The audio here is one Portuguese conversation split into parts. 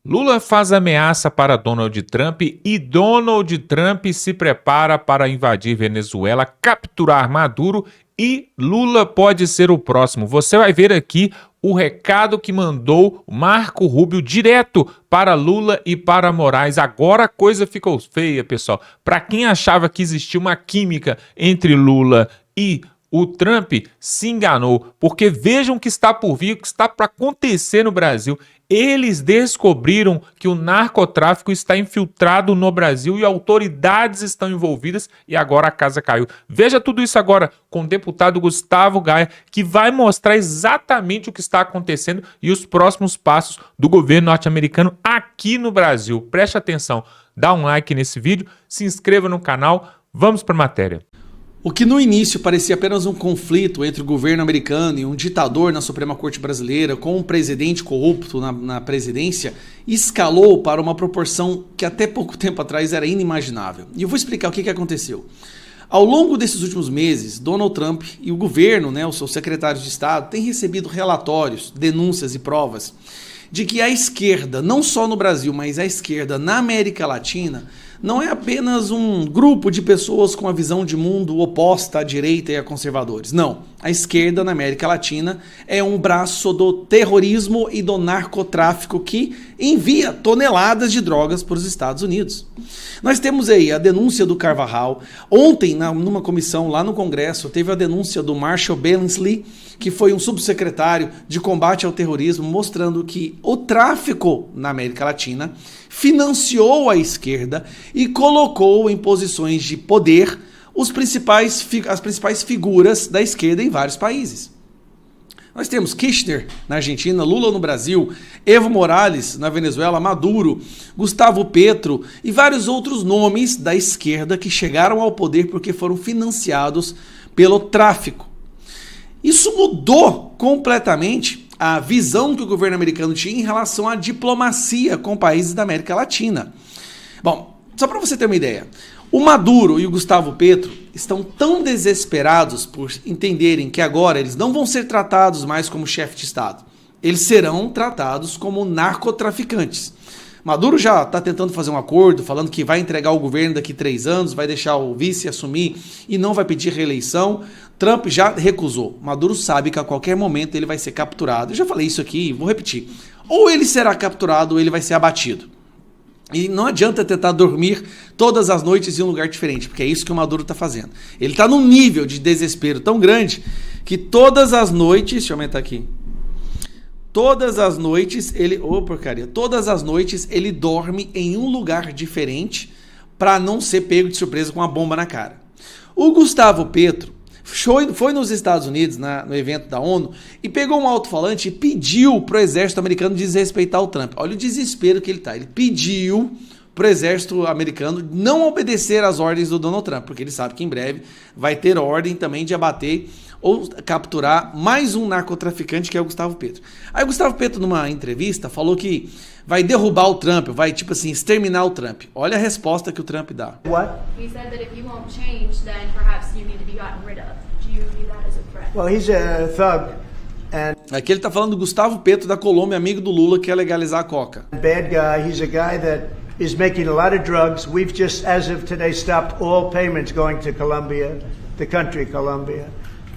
Lula faz ameaça para Donald Trump e Donald Trump se prepara para invadir Venezuela, capturar Maduro e Lula pode ser o próximo. Você vai ver aqui o recado que mandou Marco Rubio direto para Lula e para Moraes. Agora a coisa ficou feia, pessoal. Para quem achava que existia uma química entre Lula e o Trump, se enganou, porque vejam o que está por vir, o que está para acontecer no Brasil. Eles descobriram que o narcotráfico está infiltrado no Brasil e autoridades estão envolvidas e agora a casa caiu. Veja tudo isso agora com o deputado Gustavo Gaia, que vai mostrar exatamente o que está acontecendo e os próximos passos do governo norte-americano aqui no Brasil. Preste atenção, dá um like nesse vídeo, se inscreva no canal, vamos para a matéria. O que no início parecia apenas um conflito entre o governo americano e um ditador na Suprema Corte Brasileira com um presidente corrupto na presidência, escalou para uma proporção que até pouco tempo atrás era inimaginável. E eu vou explicar o que aconteceu. Ao longo desses últimos meses, Donald Trump e o governo, os seus secretários de Estado, têm recebido relatórios, denúncias e provas de que a esquerda, não só no Brasil, mas a esquerda na América Latina, não é apenas um grupo de pessoas com a visão de mundo oposta à direita e a conservadores. Não, a esquerda na América Latina é um braço do terrorismo e do narcotráfico que envia toneladas de drogas para os Estados Unidos. Nós temos aí a denúncia do Carvajal. Ontem, numa comissão lá no Congresso, teve a denúncia do Marshall Billingsley, que foi um subsecretário de combate ao terrorismo, mostrando que o tráfico na América Latina financiou a esquerda e colocou em posições de poder as principais figuras da esquerda em vários países. Nós temos Kirchner na Argentina, Lula no Brasil, Evo Morales na Venezuela, Maduro, Gustavo Petro e vários outros nomes da esquerda que chegaram ao poder porque foram financiados pelo tráfico. Isso mudou completamente a visão que o governo americano tinha em relação à diplomacia com países da América Latina. Bom, só para você ter uma ideia, o Maduro e o Gustavo Petro estão tão desesperados por entenderem que agora eles não vão ser tratados mais como chefe de Estado. Eles serão tratados como narcotraficantes. Maduro já está tentando fazer um acordo, falando que vai entregar o governo daqui 3 anos, vai deixar o vice assumir e não vai pedir reeleição. Trump já recusou. Maduro sabe que a qualquer momento ele vai ser capturado. Eu já falei isso aqui, vou repetir. Ou ele será capturado ou ele vai ser abatido. E não adianta tentar dormir todas as noites em um lugar diferente, porque é isso que o Maduro está fazendo. Ele está num nível de desespero tão grande que todas as noites... Deixa eu aumentar aqui. Todas as noites ele dorme em um lugar diferente para não ser pego de surpresa com uma bomba na cara. O Gustavo Petro foi nos Estados Unidos, no evento da ONU, e pegou um alto-falante e pediu para o exército americano desrespeitar o Trump. Olha o desespero que ele está. Ele pediu para o exército americano não obedecer às ordens do Donald Trump, porque ele sabe que em breve vai ter ordem também de abater ou capturar mais um narcotraficante, que é o Gustavo Petro. Aí o Gustavo Petro, numa entrevista, falou que vai derrubar o Trump, vai, exterminar o Trump. Olha a resposta que o Trump dá. What? He said that if you won't change, then perhaps you need to be gotten rid of. Do you view that as a threat? Well, he's a thug. Aqui ele está falando do Gustavo Petro da Colômbia, amigo do Lula, que quer legalizar a coca. Bad guy, he's a guy that is making a lot of drugs. We've just, as of today, stopped all payments going to Colombia, the country Colombia.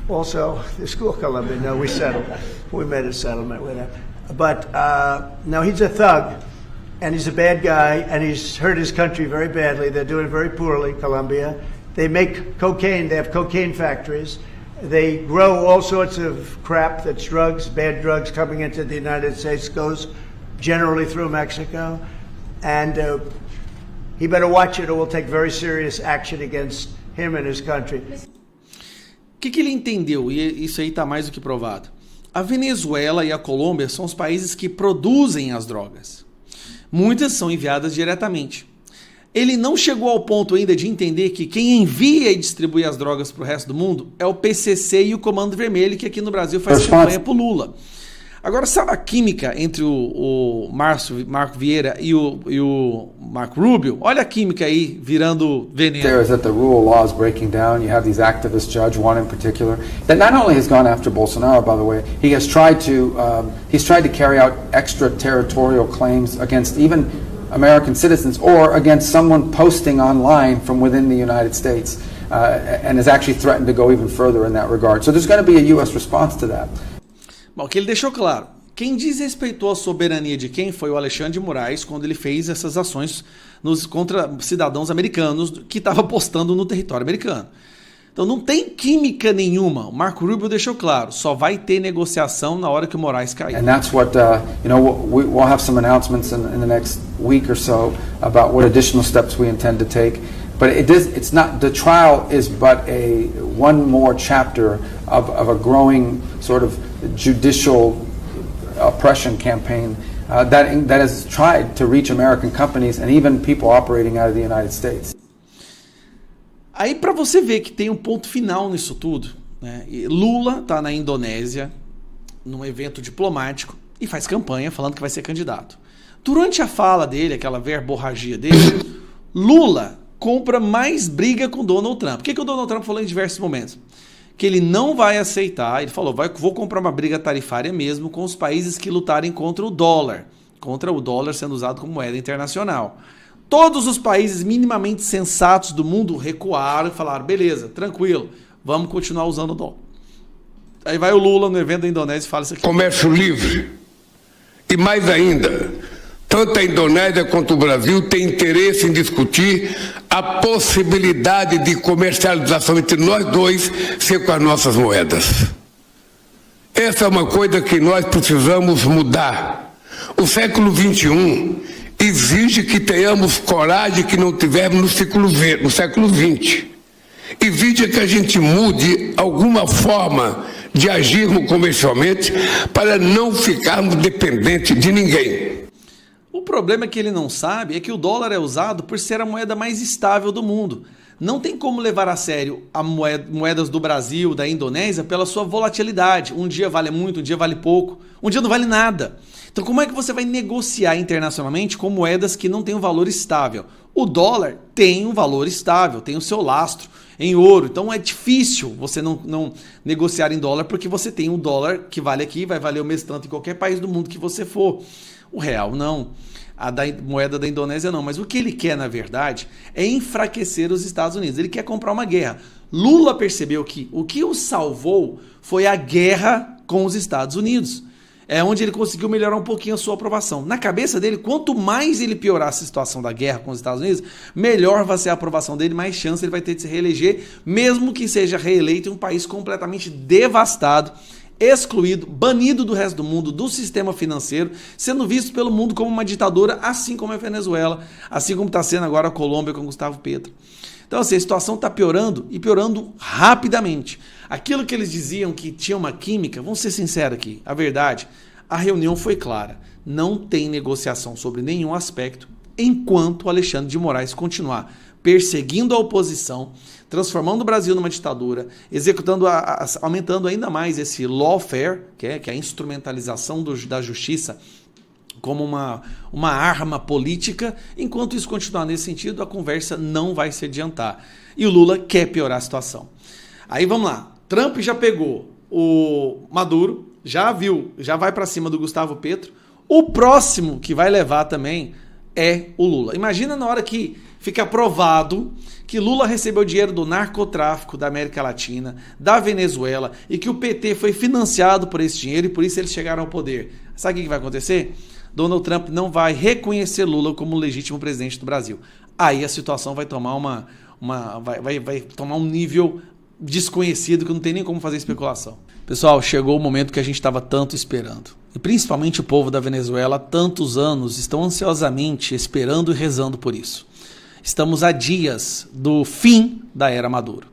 Also, the school Colombia, no, we settled. We made a settlement with him. But now he's a thug, and he's a bad guy, and he's hurt his country very badly. They're doing very poorly, Colombia. They make cocaine. They have cocaine factories. They grow all sorts of crap that's drugs, bad drugs coming into the United States, goes generally through Mexico. And he better watch it or we'll take very serious action against him and his country. O que ele entendeu? E isso aí está mais do que provado. A Venezuela e a Colômbia são os países que produzem as drogas. Muitas são enviadas diretamente. Ele não chegou ao ponto ainda de entender que quem envia e distribui as drogas para o resto do mundo é o PCC e o Comando Vermelho, que aqui no Brasil faz campanha para o Lula. Agora, sabe a química entre o Marco Vieira e o Marco Rubio? Olha a química aí virando veneno. There is that the rule of law is breaking down. You have these activist judge, one in particular, that not only has gone after Bolsonaro, by the way, he has tried to carry out extraterritorial claims against even American citizens or against someone posting online from within the United States, and has actually threatened to go even further in that regard. So there's going to be a U.S. response to that. Bom, que ele deixou claro, quem desrespeitou a soberania de quem foi o Alexandre de Moraes quando ele fez essas ações contra cidadãos americanos que estavam postando no território americano. Então não tem química nenhuma. O Marco Rubio deixou claro, só vai ter negociação na hora que o Moraes cair. And that's what, we'll have some announcements in the next week or so about what additional steps we intend to take. But it's not, the trial is but one more chapter of a growing sort of judicial oppression campaign that has tried to reach American companies and even people operating out of the United States. Aí para você ver que tem um ponto final nisso tudo, né? Lula está na Indonésia, num evento diplomático, e faz campanha falando que vai ser candidato. Durante a fala dele, aquela verborragia dele, Lula compra mais briga com Donald Trump. O que o Donald Trump falou em diversos momentos? Que ele não vai aceitar, ele falou, vou comprar uma briga tarifária mesmo com os países que lutarem contra o dólar sendo usado como moeda internacional. Todos os países minimamente sensatos do mundo recuaram e falaram, beleza, tranquilo, vamos continuar usando o dólar. Aí vai o Lula no evento da Indonésia e fala isso aqui. Comércio livre. E mais ainda, tanto a Indonésia quanto o Brasil têm interesse em discutir a possibilidade de comercialização entre nós dois ser com as nossas moedas. Essa é uma coisa que nós precisamos mudar. O século XXI exige que tenhamos coragem que não tivemos no século XX. Exige que a gente mude alguma forma de agirmos comercialmente para não ficarmos dependentes de ninguém. O problema que ele não sabe é que o dólar é usado por ser a moeda mais estável do mundo. Não tem como levar a sério as moedas do Brasil, da Indonésia, pela sua volatilidade. Um dia vale muito, um dia vale pouco, um dia não vale nada. Então como é que você vai negociar internacionalmente com moedas que não têm um valor estável? O dólar tem um valor estável, tem o seu lastro em ouro. Então é difícil você não negociar em dólar porque você tem um dólar que vale aqui, vai valer o mesmo tanto em qualquer país do mundo que você for. O real não, a moeda da Indonésia não, mas o que ele quer na verdade é enfraquecer os Estados Unidos, ele quer comprar uma guerra. Lula percebeu que o que o salvou foi a guerra com os Estados Unidos, é onde ele conseguiu melhorar um pouquinho a sua aprovação. Na cabeça dele, quanto mais ele piorar a situação da guerra com os Estados Unidos, melhor vai ser a aprovação dele, mais chance ele vai ter de se reeleger, mesmo que seja reeleito em um país completamente devastado, excluído, banido do resto do mundo, do sistema financeiro, sendo visto pelo mundo como uma ditadura, assim como a Venezuela, assim como está sendo agora a Colômbia com Gustavo Petro. Então assim, a situação está piorando e piorando rapidamente. Aquilo que eles diziam que tinha uma química, vamos ser sinceros aqui, a verdade, a reunião foi clara, não tem negociação sobre nenhum aspecto, enquanto o Alexandre de Moraes continuar perseguindo a oposição, transformando o Brasil numa ditadura, executando, aumentando ainda mais esse lawfare, que é a instrumentalização da justiça como uma arma política. Enquanto isso continuar nesse sentido, a conversa não vai se adiantar. E o Lula quer piorar a situação. Aí vamos lá, Trump já pegou o Maduro, já vai para cima do Gustavo Petro, o próximo que vai levar também é o Lula. Imagina na hora que fica provado que Lula recebeu dinheiro do narcotráfico da América Latina, da Venezuela, e que o PT foi financiado por esse dinheiro e por isso eles chegaram ao poder. Sabe o que vai acontecer? Donald Trump não vai reconhecer Lula como legítimo presidente do Brasil. Aí a situação vai tomar vai tomar um nível desconhecido que não tem nem como fazer especulação. Pessoal, chegou o momento que a gente estava tanto esperando. E principalmente o povo da Venezuela há tantos anos estão ansiosamente esperando e rezando por isso. Estamos a dias do fim da era Maduro.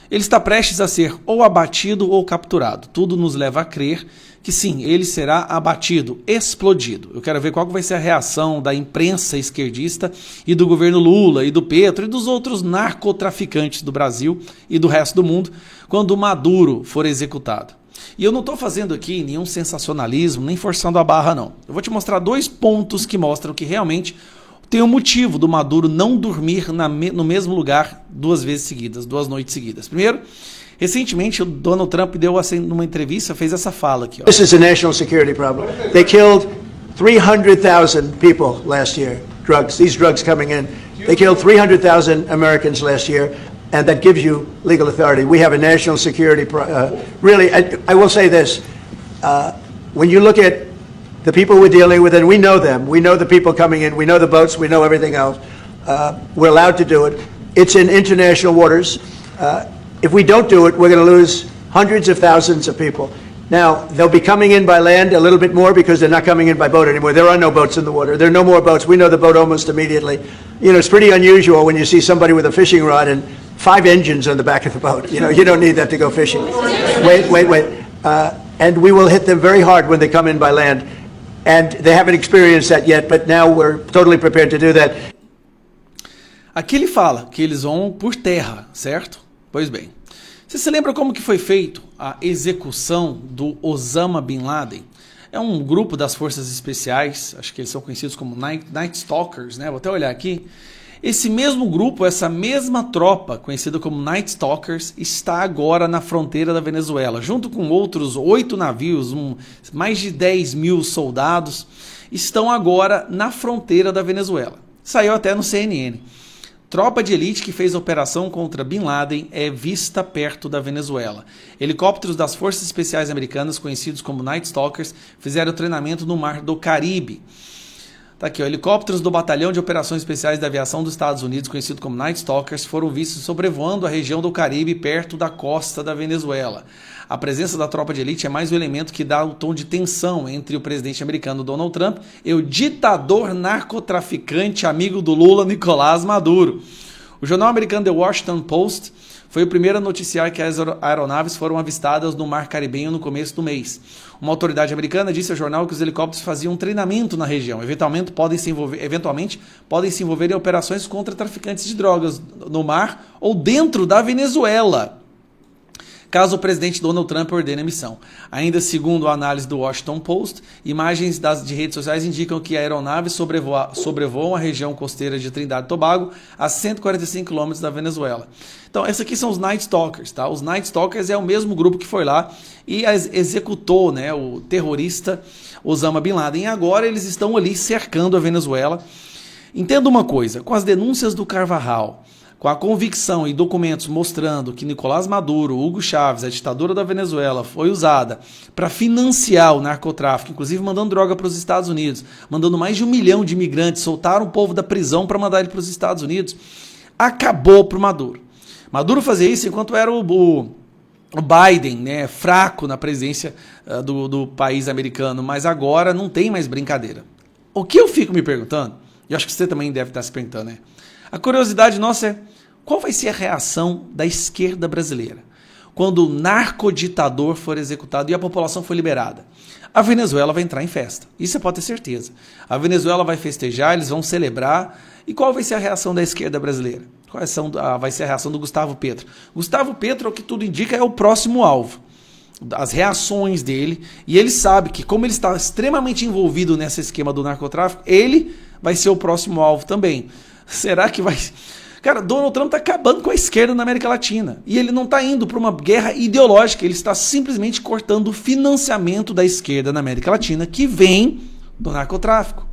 Ele está prestes a ser ou abatido ou capturado. Tudo nos leva a crer que sim, ele será abatido, explodido. Eu quero ver qual vai ser a reação da imprensa esquerdista e do governo Lula e do Petro e dos outros narcotraficantes do Brasil e do resto do mundo quando o Maduro for executado. E eu não estou fazendo aqui nenhum sensacionalismo, nem forçando a barra, não. Eu vou te mostrar 2 pontos que mostram que realmente tem um motivo do Maduro não dormir no mesmo lugar 2 vezes seguidas, 2 noites seguidas. Primeiro, recentemente o Donald Trump deu numa entrevista, fez essa fala aqui. Ó. This is a national security problem. They killed 300,000 people last year. These drugs coming in. They killed 300,000 Americans last year. And that gives you legal authority. We have a national security. Really, I will say this. When you look at the people we're dealing with, and we know them, we know the people coming in, we know the boats, we know everything else. We're allowed to do it. It's in international waters. If we don't do it, we're going to lose hundreds of thousands of people. Now, they'll be coming in by land a little bit more because they're not coming in by boat anymore. There are no boats in the water. There are no more boats. We know the boat almost immediately. You know, it's pretty unusual when you see somebody with a fishing rod and 5 engines on the back of the boat. You know, you don't need that to go fishing. Wait. And we will hit them very hard when they come in by land. And they haven't experienced that yet, but now we're totally prepared to do that. Aqui ele fala que eles vão por terra, certo? Pois bem. Você se lembra como que foi feito a execução do Osama Bin Laden? É um grupo das forças especiais, acho que eles são conhecidos como Night Stalkers, né? Vou até olhar aqui. Esse mesmo grupo, essa mesma tropa, conhecida como Night Stalkers, está agora na fronteira da Venezuela, junto com outros 8 navios, mais de 10 mil soldados, estão agora na fronteira da Venezuela. Saiu até no CNN. Tropa de elite que fez operação contra Bin Laden é vista perto da Venezuela. Helicópteros das Forças Especiais Americanas, conhecidos como Night Stalkers, fizeram treinamento no Mar do Caribe. Tá aqui, ó, helicópteros do Batalhão de Operações Especiais da Aviação dos Estados Unidos, conhecido como Night Stalkers, foram vistos sobrevoando a região do Caribe perto da costa da Venezuela. A presença da tropa de elite é mais um elemento que dá o tom de tensão entre o presidente americano Donald Trump e o ditador narcotraficante amigo do Lula, Nicolás Maduro. O jornal americano The Washington Post foi o primeiro a noticiar que as aeronaves foram avistadas no Mar Caribenho no começo do mês. Uma autoridade americana disse ao jornal que os helicópteros faziam um treinamento na região. Eventualmente podem se envolver em operações contra traficantes de drogas no mar ou dentro da Venezuela, caso o presidente Donald Trump ordene a missão. Ainda segundo a análise do Washington Post, imagens de redes sociais indicam que a aeronave sobrevoam a região costeira de Trindade e Tobago, a 145 km da Venezuela. Então, esses aqui são os Night Stalkers, tá? Os Night Stalkers é o mesmo grupo que foi lá e executou, né, o terrorista Osama Bin Laden. E agora eles estão ali cercando a Venezuela. Entenda uma coisa, com as denúncias do Carvajal, com a convicção e documentos mostrando que Nicolás Maduro, Hugo Chávez, a ditadura da Venezuela, foi usada para financiar o narcotráfico, inclusive mandando droga para os Estados Unidos, mandando mais de 1 milhão de imigrantes, soltaram o povo da prisão para mandar ele para os Estados Unidos, acabou para o Maduro. Maduro fazia isso enquanto era o Biden, né, fraco na presidência do país americano, mas agora não tem mais brincadeira. O que eu fico me perguntando, e acho que você também deve estar se perguntando, né? A curiosidade nossa é, qual vai ser a reação da esquerda brasileira quando o narcoditador for executado e a população for liberada? A Venezuela vai entrar em festa, isso você pode ter certeza. A Venezuela vai festejar, eles vão celebrar. E qual vai ser a reação da esquerda brasileira? Qual vai ser a reação do Gustavo Petro? Gustavo Petro, o que tudo indica, é o próximo alvo. As reações dele, e ele sabe que como ele está extremamente envolvido nesse esquema do narcotráfico, ele vai ser o próximo alvo também. Será que vai... Cara, Donald Trump está acabando com a esquerda na América Latina. E ele não está indo para uma guerra ideológica, ele está simplesmente cortando o financiamento da esquerda na América Latina, que vem do narcotráfico.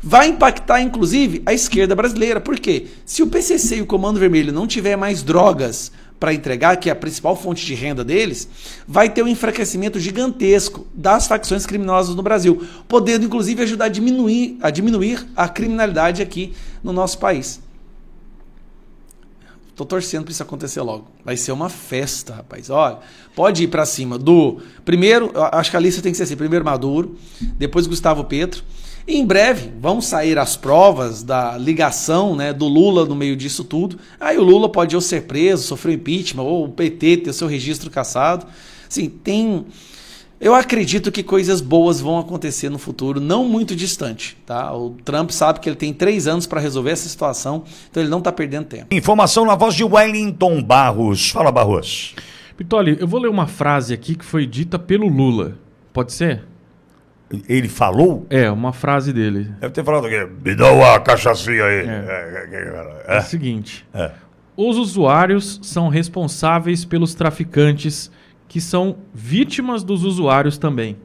Vai impactar, inclusive, a esquerda brasileira. Por quê? Se o PCC e o Comando Vermelho não tiver mais drogas para entregar, que é a principal fonte de renda deles, vai ter um enfraquecimento gigantesco das facções criminosas no Brasil, podendo, inclusive, ajudar a diminuir a criminalidade aqui no nosso país. Tô torcendo para isso acontecer logo. Vai ser uma festa, rapaz. Olha, pode ir para cima do... Primeiro, acho que a lista tem que ser assim. Primeiro Maduro, depois Gustavo Petro. E em breve vão sair as provas da ligação, né, do Lula no meio disso tudo. Aí o Lula pode ou ser preso, sofrer impeachment, ou o PT ter seu registro cassado. Assim, eu acredito que coisas boas vão acontecer no futuro, não muito distante, tá? O Trump sabe que ele tem 3 anos para resolver essa situação, então ele não está perdendo tempo. Informação na voz de Wellington Barros. Fala, Barros. Pitoli, eu vou ler uma frase aqui que foi dita pelo Lula. Pode ser? Ele falou? É, uma frase dele. Deve ter falado o quê? Me dá uma cachaçinha aí. É o seguinte. Os usuários são responsáveis pelos traficantes, que são vítimas dos usuários também.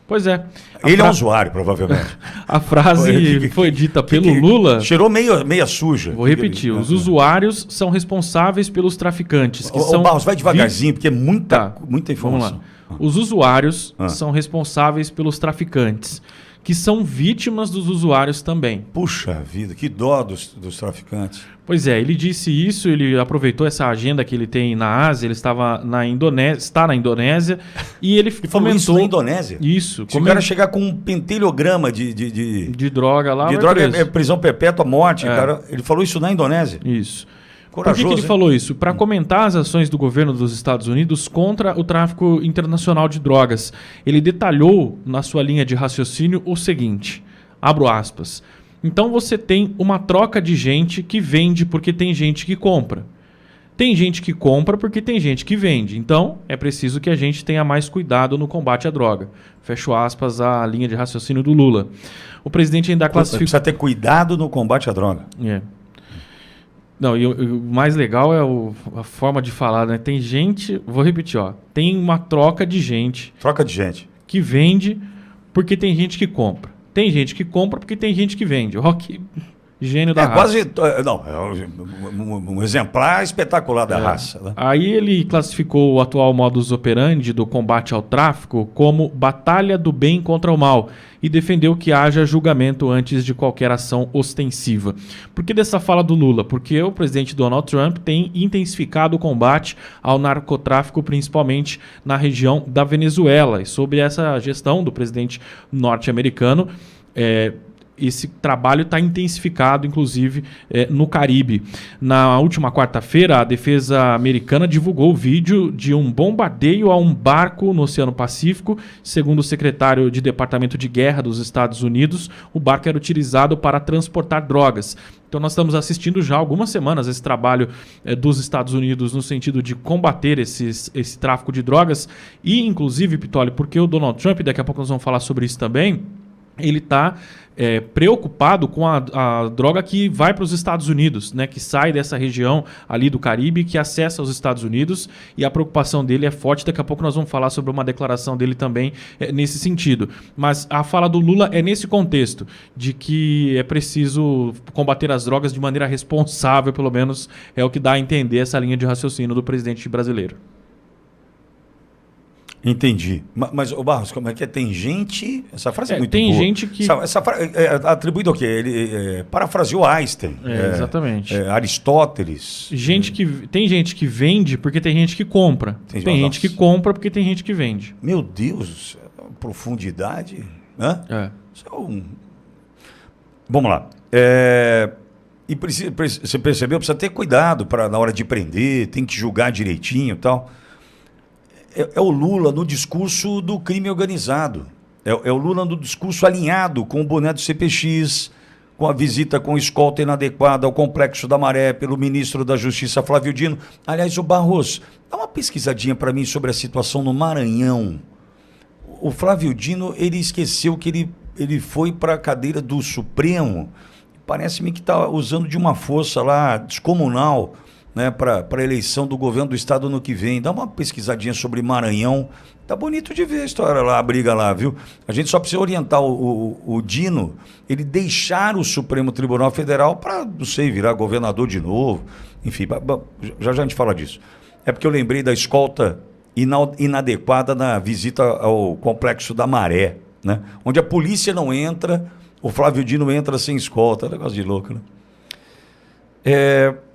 Pois é. Ele é um usuário, provavelmente. A frase foi dita pelo Lula... Cheirou meia suja. Vou repetir. Os usuários são responsáveis pelos traficantes, que são... Barros, vai devagarzinho, porque é muita informação. Vamos lá. Os usuários são responsáveis pelos traficantes, que são vítimas dos usuários também. Puxa vida, que dó dos traficantes. Pois é, ele disse isso, ele aproveitou essa agenda que ele tem na Ásia, ele estava na Indonésia, está na Indonésia, e ele falou isso na Indonésia? Isso. Se o cara chegar com um pentilograma de droga lá... De droga é prisão perpétua, morte, cara. Ele falou isso na Indonésia? Isso. Corajoso, Por que ele falou isso? Para comentar as ações do governo dos Estados Unidos contra o tráfico internacional de drogas. Ele detalhou na sua linha de raciocínio o seguinte, abro aspas, então você tem uma troca de gente que vende porque tem gente que compra. Tem gente que compra porque tem gente que vende. Então, é preciso que a gente tenha mais cuidado no combate à droga. Fecho aspas a linha de raciocínio do Lula. O presidente ainda classificou... Precisa ter cuidado no combate à droga. Não, e o mais legal é a forma de falar, né? Tem gente, vou repetir, tem uma troca de gente. Troca de gente. Que vende porque tem gente que compra. Tem gente que compra porque tem gente que vende. Que gênio da raça. Um exemplar espetacular da raça. Né? Aí ele classificou o atual modus operandi do combate ao tráfico como batalha do bem contra o mal e defendeu que haja julgamento antes de qualquer ação ostensiva. Por que dessa fala do Lula? Porque o presidente Donald Trump tem intensificado o combate ao narcotráfico, principalmente na região da Venezuela. E sob essa gestão do presidente norte-americano, esse trabalho está intensificado, inclusive, no Caribe. Na última quarta-feira, a defesa americana divulgou o vídeo de um bombardeio a um barco no Oceano Pacífico. Segundo o secretário de Departamento de Guerra dos Estados Unidos, o barco era utilizado para transportar drogas. Então nós estamos assistindo já há algumas semanas esse trabalho dos Estados Unidos no sentido de combater esse tráfico de drogas. E, inclusive, Pitoli, porque o Donald Trump, daqui a pouco nós vamos falar sobre isso também, ele está preocupado com a droga que vai para os Estados Unidos, né, que sai dessa região ali do Caribe, que acessa os Estados Unidos, e a preocupação dele é forte. Daqui a pouco nós vamos falar sobre uma declaração dele também nesse sentido. Mas a fala do Lula é nesse contexto, de que é preciso combater as drogas de maneira responsável, pelo menos é o que dá a entender essa linha de raciocínio do presidente brasileiro. Entendi. Mas, Barros, como é que é? Tem gente... Essa frase é muito tem boa. Gente que... Essa frase é atribuído ao quê? Ele parafraseou Einstein. Exatamente. Aristóteles. Tem gente que vende porque tem gente que compra. Tem gente que compra porque tem gente que vende. Meu Deus, profundidade. Isso é um... Vamos lá. E você percebeu? Precisa ter cuidado na hora de prender, tem que julgar direitinho e tal. É o Lula no discurso do crime organizado. É o Lula no discurso alinhado com o boné do CPX, com a visita com escolta inadequada ao Complexo da Maré pelo ministro da Justiça, Flávio Dino. Aliás, o Barros, dá uma pesquisadinha para mim sobre a situação no Maranhão. O Flávio Dino, ele esqueceu que ele foi para a cadeira do Supremo. Parece-me que está usando de uma força lá descomunal, né, para a eleição do governo do estado no que vem. Dá uma pesquisadinha sobre Maranhão. Tá bonito de ver a história lá, a briga lá, viu? A gente só precisa orientar o Dino, ele deixar o Supremo Tribunal Federal para, não sei, virar governador de novo. Enfim, já a gente fala disso. É porque eu lembrei da escolta inadequada na visita ao Complexo da Maré, né? Onde a polícia não entra, o Flávio Dino entra sem escolta. É um negócio de louco, né?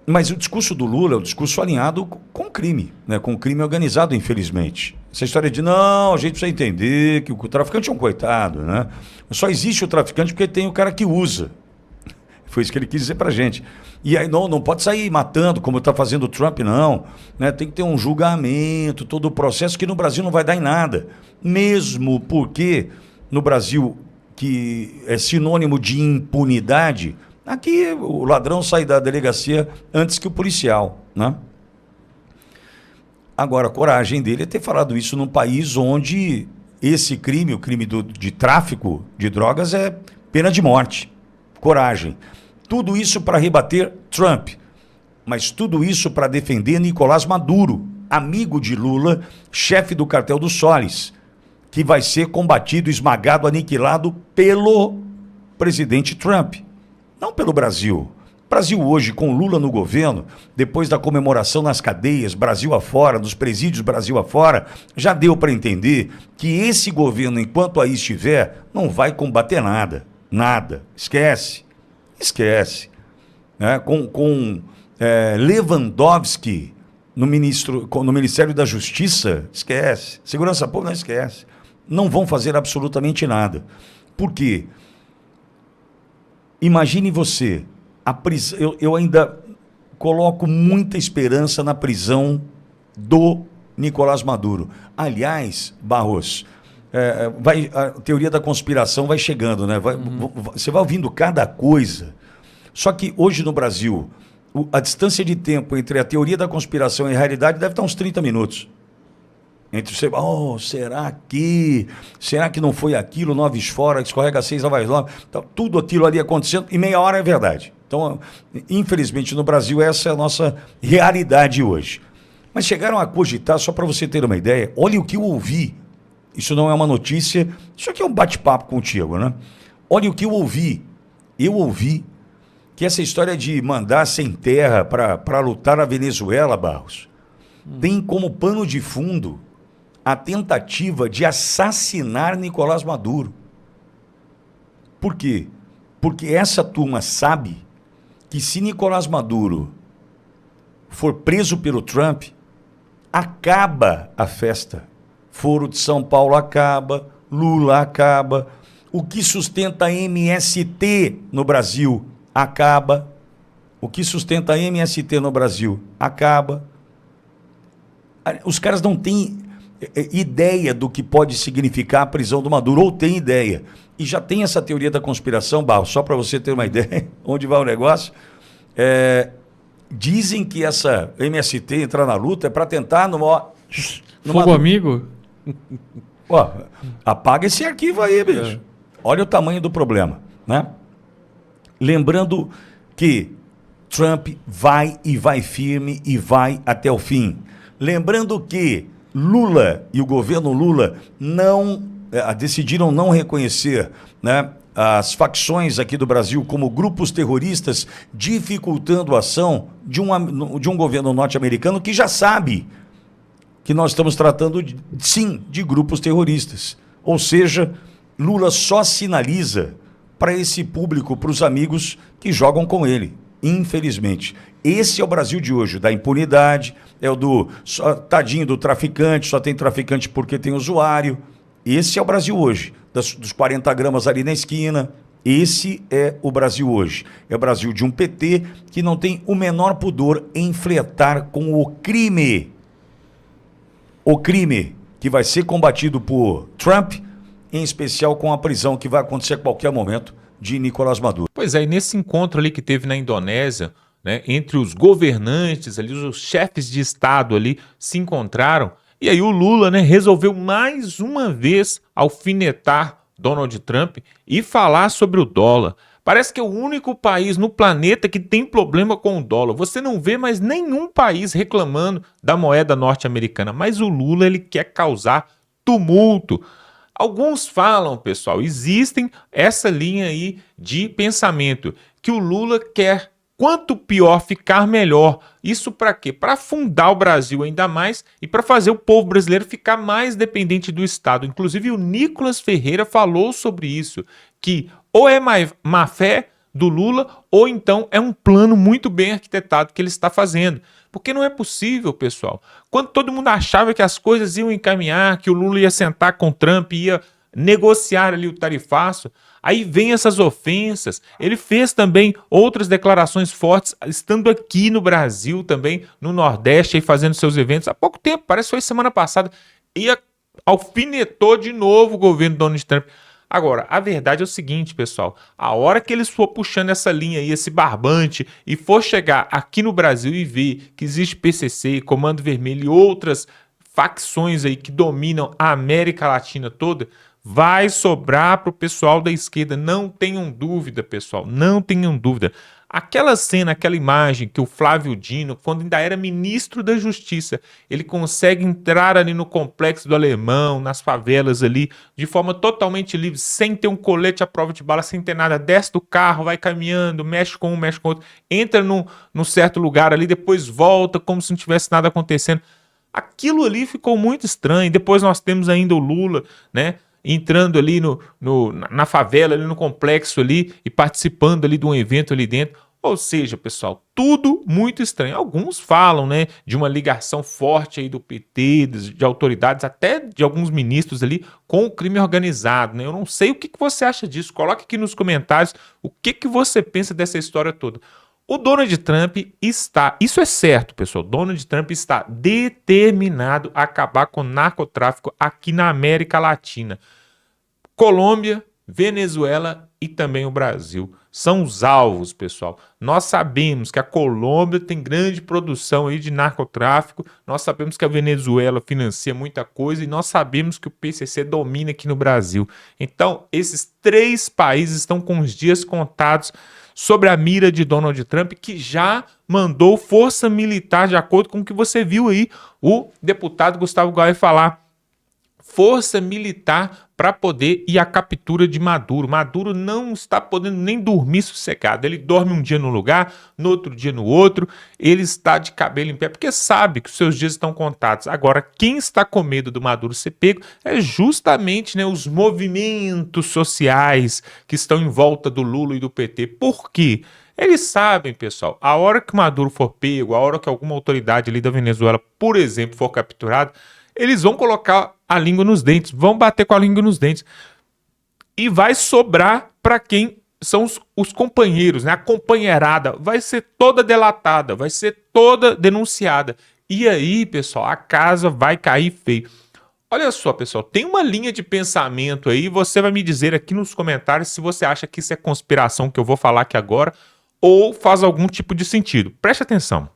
Mas o discurso do Lula é um discurso alinhado com o crime, né? Com o crime organizado, infelizmente. Essa história de, não, a gente precisa entender que o traficante é um coitado, né? Só existe o traficante porque tem o cara que usa. Foi isso que ele quis dizer pra gente. E aí não pode sair matando, como está fazendo o Trump, não. Né? Tem que ter um julgamento, todo o processo, que no Brasil não vai dar em nada. Mesmo porque no Brasil, que é sinônimo de impunidade... Aqui o ladrão sai da delegacia antes que o policial, né? Agora, a coragem dele é ter falado isso num país onde esse crime, o crime de tráfico de drogas, é pena de morte. Coragem. Tudo isso para rebater Trump, mas tudo isso para defender Nicolás Maduro, amigo de Lula, chefe do cartel dos Soles, que vai ser combatido, esmagado, aniquilado pelo presidente Trump, não pelo Brasil. Brasil hoje, com Lula no governo, depois da comemoração nas cadeias, Brasil afora, nos presídios Brasil afora, já deu para entender que esse governo, enquanto aí estiver, não vai combater nada. Nada. Esquece. Esquece. Com Lewandowski no Ministério da Justiça, esquece. Segurança Pública, não esquece. Não vão fazer absolutamente nada. Por quê? Imagine você... Eu ainda coloco muita esperança na prisão do Nicolás Maduro. Aliás, Barros, a teoria da conspiração vai chegando, né? Você vai ouvindo cada coisa. Só que hoje no Brasil, a distância de tempo entre a teoria da conspiração e a realidade deve estar uns 30 minutos. Entre você, será que não foi aquilo, 9 fora, escorrega 6, vai 9, tá, tudo aquilo ali acontecendo, e meia hora é verdade. Então, infelizmente, no Brasil, essa é a nossa realidade hoje. Mas chegaram a cogitar, só para você ter uma ideia, olha o que eu ouvi, isso não é uma notícia, isso aqui é um bate-papo contigo, né? Olha o que eu ouvi que essa história de mandar sem terra para lutar na Venezuela, Barros, tem como pano de fundo a tentativa de assassinar Nicolás Maduro. Por quê? Porque essa turma sabe que se Nicolás Maduro for preso pelo Trump, acaba a festa. Foro de São Paulo acaba, Lula acaba, o que sustenta a MST no Brasil acaba, o que sustenta a MST no Brasil acaba. Os caras não têm ideia do que pode significar a prisão do Maduro, ou tem ideia. E já tem essa teoria da conspiração, Barro, só para você ter uma ideia onde vai o negócio. Dizem que essa MST entrar na luta é para tentar Fogo amigo? Apaga esse arquivo aí, bicho. Olha o tamanho do problema, né? Lembrando que Trump vai firme e vai até o fim. Lembrando que Lula e o governo Lula decidiram não reconhecer, né, as facções aqui do Brasil como grupos terroristas, dificultando a ação de um governo norte-americano que já sabe que nós estamos tratando, sim, de grupos terroristas. Ou seja, Lula só sinaliza para esse público, para os amigos que jogam com ele, infelizmente. Esse é o Brasil de hoje, da impunidade, tadinho do traficante, só tem traficante porque tem usuário. Esse é o Brasil hoje, dos 40 gramas ali na esquina. Esse é o Brasil hoje. É o Brasil de um PT que não tem o menor pudor em flertar com o crime. O crime que vai ser combatido por Trump, em especial com a prisão que vai acontecer a qualquer momento de Nicolás Maduro. Pois é, e nesse encontro ali que teve na Indonésia, né, entre os governantes ali, os chefes de Estado ali se encontraram, e aí o Lula, né, resolveu mais uma vez alfinetar Donald Trump e falar sobre o dólar. Parece que é o único país no planeta que tem problema com o dólar. Você não vê mais nenhum país reclamando da moeda norte-americana, mas o Lula, ele quer causar tumulto. Alguns falam, pessoal, existem essa linha aí de pensamento, que o Lula quer, quanto pior ficar melhor. Isso para quê? Para afundar o Brasil ainda mais e para fazer o povo brasileiro ficar mais dependente do Estado. Inclusive o Nicolas Ferreira falou sobre isso, que ou é má fé do Lula ou então é um plano muito bem arquitetado que ele está fazendo. Porque não é possível, pessoal. Quando todo mundo achava que as coisas iam encaminhar, que o Lula ia sentar com o Trump, ia negociar ali o tarifaço, aí vem essas ofensas. Ele fez também outras declarações fortes, estando aqui no Brasil também, no Nordeste, aí fazendo seus eventos. Há pouco tempo, parece que foi semana passada, e alfinetou de novo o governo Donald Trump. Agora, a verdade é o seguinte, pessoal, a hora que eles for puxando essa linha aí, esse barbante, e for chegar aqui no Brasil e ver que existe PCC, Comando Vermelho e outras facções aí que dominam a América Latina toda, vai sobrar para o pessoal da esquerda, não tenham dúvida, pessoal, não tenham dúvida. Aquela cena, aquela imagem que o Flávio Dino, quando ainda era ministro da Justiça, ele consegue entrar ali no Complexo do Alemão, nas favelas ali, de forma totalmente livre, sem ter um colete à prova de bala, sem ter nada, desce do carro, vai caminhando, mexe com um, mexe com outro, entra num certo lugar ali, depois volta como se não tivesse nada acontecendo. Aquilo ali ficou muito estranho. Depois nós temos ainda o Lula, né, entrando ali na favela, ali no complexo ali e participando ali de um evento ali dentro. Ou seja, pessoal, tudo muito estranho. Alguns falam, né, de uma ligação forte aí do PT, de autoridades, até de alguns ministros ali com o crime organizado, né? Eu não sei o que você acha disso. Coloque aqui nos comentários o que você pensa dessa história toda. O Donald Trump está, isso é certo, pessoal, Donald Trump está determinado a acabar com o narcotráfico aqui na América Latina. Colômbia, Venezuela e também o Brasil são os alvos, pessoal. Nós sabemos que a Colômbia tem grande produção aí de narcotráfico, nós sabemos que a Venezuela financia muita coisa e nós sabemos que o PCC domina aqui no Brasil. Então, esses 3 países estão com os dias contados sobre a mira de Donald Trump, que já mandou força militar, de acordo com o que você viu aí, o deputado Gustavo Gaia falar. Força militar para poder ir à captura de Maduro. Maduro não está podendo nem dormir sossegado. Ele dorme um dia num lugar, no outro dia no outro. Ele está de cabelo em pé, porque sabe que os seus dias estão contados. Agora, quem está com medo do Maduro ser pego é justamente, né, os movimentos sociais que estão em volta do Lula e do PT. Por quê? Eles sabem, pessoal, a hora que o Maduro for pego, a hora que alguma autoridade ali da Venezuela, por exemplo, for capturado, eles vão colocar a língua nos dentes, vão bater com a língua nos dentes. E vai sobrar para quem são os companheiros, né? A companheirada vai ser toda delatada, vai ser toda denunciada. E aí, pessoal, a casa vai cair feio. Olha só, pessoal, tem uma linha de pensamento aí, você vai me dizer aqui nos comentários se você acha que isso é conspiração que eu vou falar aqui agora ou faz algum tipo de sentido. Preste atenção.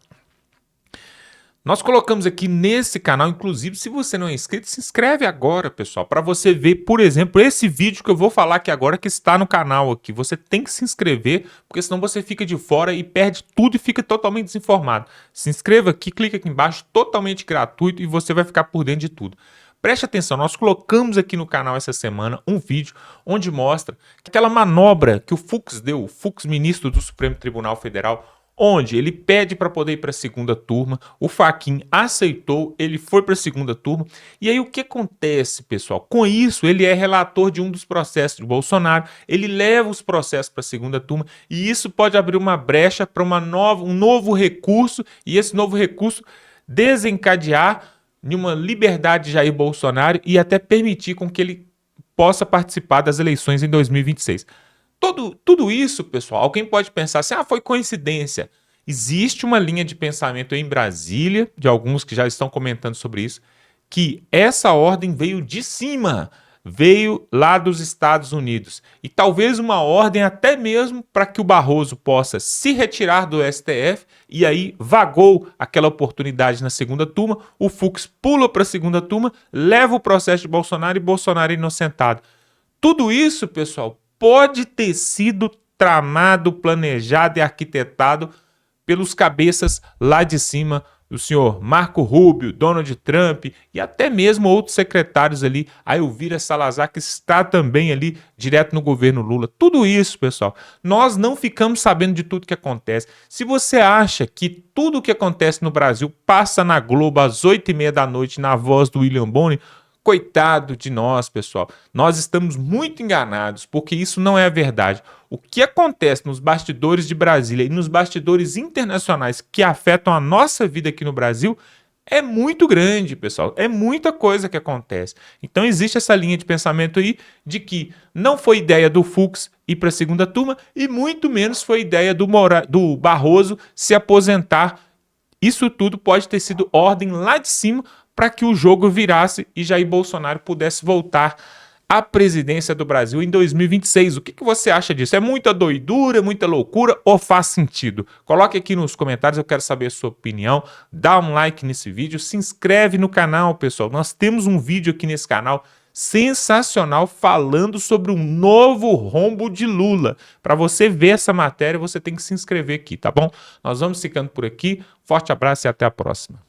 Nós colocamos aqui nesse canal, inclusive, se você não é inscrito, se inscreve agora, pessoal, para você ver, por exemplo, esse vídeo que eu vou falar aqui agora, que está no canal aqui. Você tem que se inscrever, porque senão você fica de fora e perde tudo e fica totalmente desinformado. Se inscreva aqui, clica aqui embaixo, totalmente gratuito e você vai ficar por dentro de tudo. Preste atenção, nós colocamos aqui no canal essa semana um vídeo onde mostra aquela manobra que o Fux deu, o Fux, ministro do Supremo Tribunal Federal, onde ele pede para poder ir para a segunda turma, o Fachin aceitou, ele foi para a segunda turma, e aí o que acontece, pessoal? Com isso, ele é relator de um dos processos de Bolsonaro, ele leva os processos para a segunda turma, e isso pode abrir uma brecha para um novo recurso, e esse novo recurso desencadear de uma liberdade de Jair Bolsonaro e até permitir com que ele possa participar das eleições em 2026. Tudo isso, pessoal, alguém pode pensar assim, foi coincidência. Existe uma linha de pensamento em Brasília, de alguns que já estão comentando sobre isso, que essa ordem veio de cima, veio lá dos Estados Unidos. E talvez uma ordem até mesmo para que o Barroso possa se retirar do STF, e aí vagou aquela oportunidade na segunda turma, o Fux pula para a segunda turma, leva o processo de Bolsonaro e Bolsonaro é inocentado. Tudo isso, pessoal, pode ter sido tramado, planejado e arquitetado pelos cabeças lá de cima, o senhor Marco Rubio, Donald Trump e até mesmo outros secretários ali, a Elvira Salazar, que está também ali direto no governo Lula. Tudo isso, pessoal, nós não ficamos sabendo de tudo que acontece. Se você acha que tudo o que acontece no Brasil passa na Globo às 8h30 da noite na voz do William Bonner, coitado de nós, pessoal. Nós estamos muito enganados, porque isso não é a verdade. O que acontece nos bastidores de Brasília e nos bastidores internacionais que afetam a nossa vida aqui no Brasil é muito grande, pessoal. É muita coisa que acontece. Então existe essa linha de pensamento aí de que não foi ideia do Fux ir para a segunda turma e muito menos foi ideia do Barroso se aposentar. Isso tudo pode ter sido ordem lá de cima para que o jogo virasse e Jair Bolsonaro pudesse voltar à presidência do Brasil em 2026. O que você acha disso? É muita doidura, muita loucura ou faz sentido? Coloque aqui nos comentários, eu quero saber a sua opinião. Dá um like nesse vídeo, se inscreve no canal, pessoal. Nós temos um vídeo aqui nesse canal sensacional falando sobre um novo rombo de Lula. Para você ver essa matéria, você tem que se inscrever aqui, tá bom? Nós vamos ficando por aqui. Forte abraço e até a próxima.